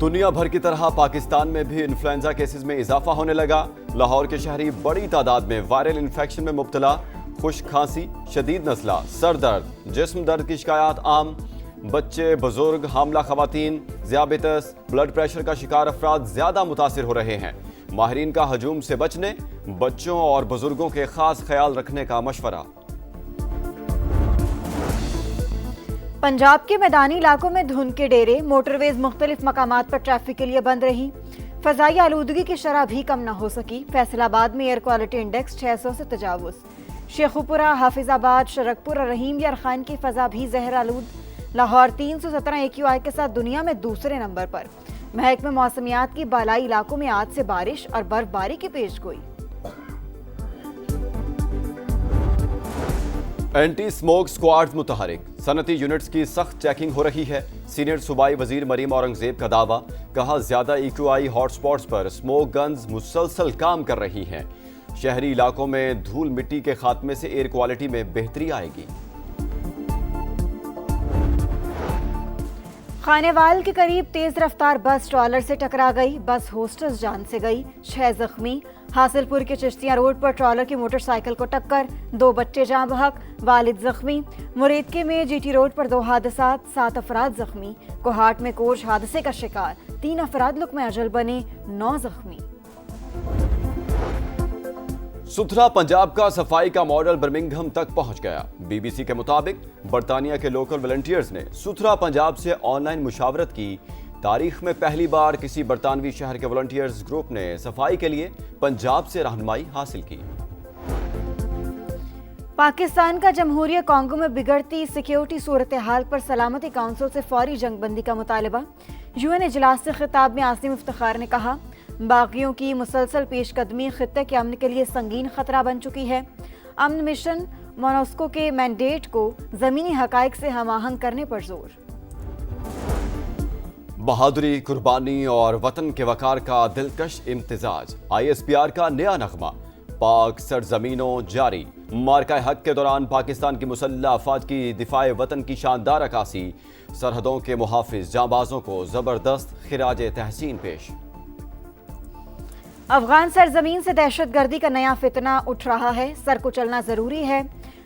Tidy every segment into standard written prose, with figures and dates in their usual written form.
دنیا بھر کی طرح پاکستان میں بھی انفلوئنزا کیسز میں اضافہ ہونے لگا۔ لاہور کے شہری بڑی تعداد میں وائرل انفیکشن میں مبتلا۔ خشک کھانسی، شدید نزلہ، سر درد، جسم درد کی شکایات عام۔ بچے، بزرگ، حاملہ خواتین، ذیابیطس، بلڈ پریشر کا شکار افراد زیادہ متاثر ہو رہے ہیں۔ ماہرین کا ہجوم سے بچنے، بچوں اور بزرگوں کے خاص خیال رکھنے کا مشورہ۔ پنجاب کے میدانی علاقوں میں دھند کے ڈیرے، موٹر ویز مختلف مقامات پر ٹریفک کے لیے بند رہی۔ فضائی آلودگی کی شرح بھی کم نہ ہو سکی۔ فیصل آباد میں ایئر کوالٹی انڈیکس 600 سے تجاوز۔ شیخوپورہ، حافظ آباد، شرکپور اور رحیم یار خان کی فضا بھی زہر آلود۔ لاہور 317 AQI کے ساتھ دنیا میں دوسرے نمبر پر۔ محکمہ موسمیات کی بالائی علاقوں میں آج سے بارش اور برف باری کی پیش گوئی۔ اینٹی سموک سکواڈز متحرک، صنعتی یونٹس کی سخت چیکنگ ہو رہی ہے۔ سینئر صوبائی وزیر مریم اورنگزیب کا دعویٰ، کہا زیادہ EQI ہاٹ سپاٹس پر سموک گنز مسلسل کام کر رہی ہیں۔ شہری علاقوں میں دھول مٹی کے خاتمے سے ایئر کوالٹی میں بہتری آئے گی۔ خانے وال کے قریب تیز رفتار بس ٹرالر سے ٹکرا گئی۔ بس ہوسٹس جان سے گئی، 6 زخمی۔ حاصل پور کے چشتیاں روڈ پر ٹرالر کی موٹر سائیکل کو ٹکر، 2 بچے جاں بحق، والد زخمی۔ مریدکے میں GT روڈ پر 2 حادثات، 7 افراد زخمی۔ کوہاٹ میں کوچ حادثے کا شکار، 3 افراد لقمہ اجل بنے، 9 زخمی۔ ستھرا پنجاب کا صفائی کا ماڈل برمنگھم تک پہنچ گیا۔ BBC کے مطابق برطانیہ کے لوکل والنٹیئرز نے ستھرا پنجاب سے آن لائن مشاورت کی۔ تاریخ میں پہلی بار کسی برطانوی شہر کے والنٹیئرز گروپ نے صفائی کے لیے پنجاب سے رہنمائی حاصل کی۔ پاکستان کا جمہوریہ کانگو میں بگڑتی سیکیورٹی صورتحال پر سلامتی کونسل سے فوری جنگ بندی کا مطالبہ۔ UN اجلاس سے خطاب میں عاصم افتخار نے کہا، باغیوں کی مسلسل پیش قدمی خطے کے امن کے لیے سنگین خطرہ بن چکی ہے۔ امن مشن مونوسکو کے مینڈیٹ کو زمینی حقائق سے ہم آہنگ کرنے پر زور۔ بہادری، قربانی اور وطن کے وقار کا دلکش امتزاج۔ ISPR کا نیا نغمہ، پاک سرزمینوں جاری۔ معرکہ حق کے دوران پاکستان کی مسلح افواج کی دفاع وطن کی شاندار عکاسی۔ سرحدوں کے محافظ جانبازوں کو زبردست خراج تحسین پیش۔ افغان سرزمین سے دہشت گردی کا نیا فتنہ اٹھ رہا ہے، سر کو چلنا ضروری ہے۔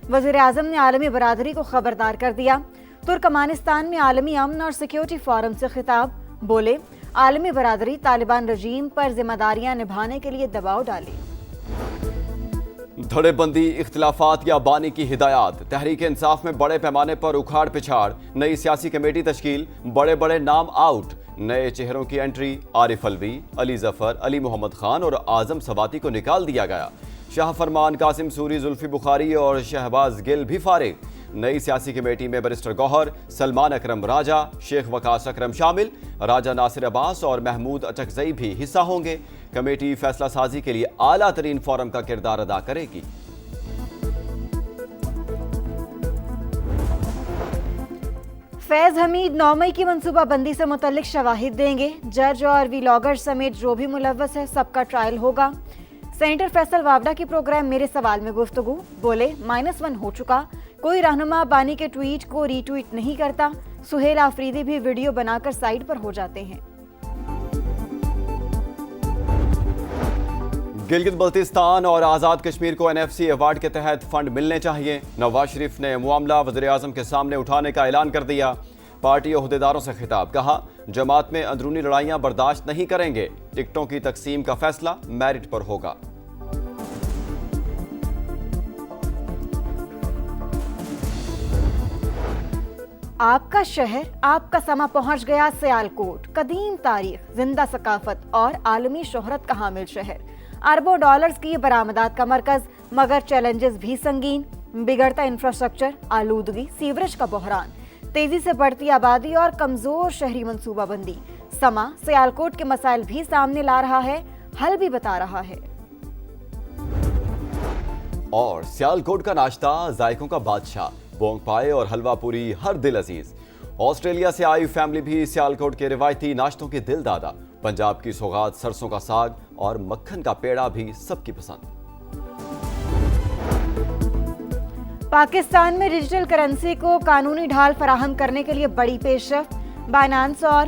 وزیر اعظم نے عالمی برادری کو خبردار کر دیا۔ ترکمانستان میں عالمی امن اور سیکیورٹی فورم سے خطاب، بولے عالمی برادری طالبان رجیم پر ذمہ داریاں نبھانے کے لیے دباؤ ڈالے۔ دھڑے بندی، اختلافات یا بانی کی ہدایات۔ تحریک انصاف میں بڑے پیمانے پر اکھاڑ پچھاڑ، نئی سیاسی کمیٹی تشکیل، بڑے بڑے نام آؤٹ، نئے چہروں کی انٹری۔ عارف الوی، علی ظفر، علی محمد خان اور اعظم سواتی کو نکال دیا گیا۔ شاہ فرمان، قاسم سوری، زلفی بخاری اور شہباز گل بھی فارغ۔ نئی سیاسی کمیٹی میں بیرسٹر گوہر، سلمان اکرم راجہ، شیخ وقاص اکرم شامل۔ راجہ ناصر عباس اور محمود اچکزئی بھی حصہ ہوں گے۔ کمیٹی فیصلہ سازی کے لیے اعلیٰ ترین فورم کا کردار ادا کرے گی۔ فیض حمید 9 مئی کی منصوبہ بندی سے متعلق شواہد دیں گے۔ جج اور ویلاگر سمیت جو بھی ملوث ہے سب کا ٹرائل ہوگا۔ سینیٹر فیصل وابڈا کی پروگرام میرے سوال میں گفتگو، بولے -1 ہو چکا، کوئی رہنما بانی کے ٹویٹ کو ری ٹویٹ نہیں کرتا۔ سہیل آفریدی بھی ویڈیو بنا کر سائٹ پر ہو جاتے ہیں۔ گلگت بلتستان اور آزاد کشمیر کو NFC ایوارڈ کے تحت فنڈ ملنے چاہیے۔ نواز شریف نے معاملہ وزیر اعظم کے سامنے اٹھانے کا اعلان کر دیا۔ پارٹی عہدیداروں سے خطاب، کہا جماعت میں اندرونی لڑائیاں برداشت نہیں کریں گے۔ ٹکٹوں کی تقسیم کا فیصلہ میرٹ پر ہوگا۔ آپ کا شہر، آپ کا سما پہنچ گیا سیالکوٹ، قدیم تاریخ، زندہ ثقافت اور عالمی شہرت کا حامل شہر، اربوں ڈالرز کی برآمدات کا مرکز، مگر چیلنجز بھی سنگین۔ بگڑتا انفراسٹرکچر، آلودگی، سیوریج کا بحران، تیزی سے بڑھتی آبادی اور کمزور شہری منصوبہ بندی۔ سما سیالکوٹ کے مسائل بھی سامنے لا رہا ہے، حل بھی بتا رہا ہے۔ اور سیالکوٹ کا ناشتہ ذائقوں کا بادشاہ، بونگ پائے اور حلوہ پوری ہر دل عزیز۔ آسٹریلیا سے آئی فیملی بھی سیالکوٹ کے روایتی ناشتوں کی دل دادا۔ پنجاب کی سوغات، سرسوں کا ساگ اور مکھن کا پیڑا بھی سب کی پسند۔ پاکستان میں ڈیجیٹل کرنسی کو قانونی ڈھال فراہم کرنے کے لیے بڑی پیش رفت۔ بائنانس اور